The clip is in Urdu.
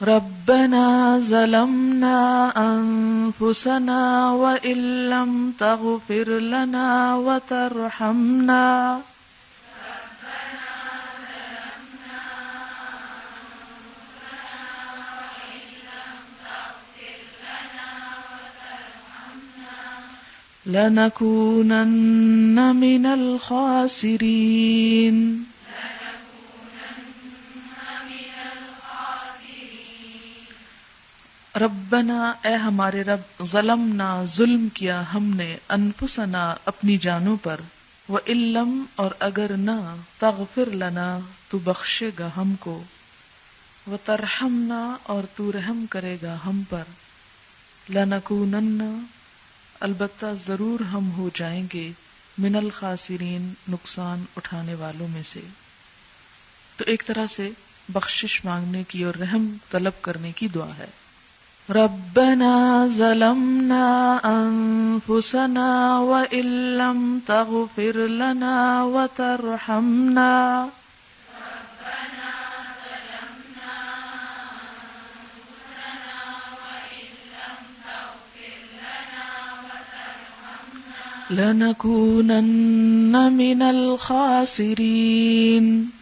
ربنا ظلمنا انفسنا وان لم تغفر لنا وترحمنا لنكونن من الخاسرين. ربنا اے ہمارے رب، ظلمنا ظلم کیا ہم نے، انفسنا اپنی جانوں پر، وَإِن لَّمْ اور اگر نہ، تغفر لنا تو بخشے گا ہم کو، وترحمنا اور تو رحم کرے گا ہم پر، لنکونن البتہ ضرور ہم ہو جائیں گے، من الخاسرین نقصان اٹھانے والوں میں سے. تو ایک طرح سے بخشش مانگنے کی اور رحم طلب کرنے کی دعا ہے. ربنا ظلمنا انفسنا وان لم تغفر لنا وترحمنا لنكونن من الخاسرين.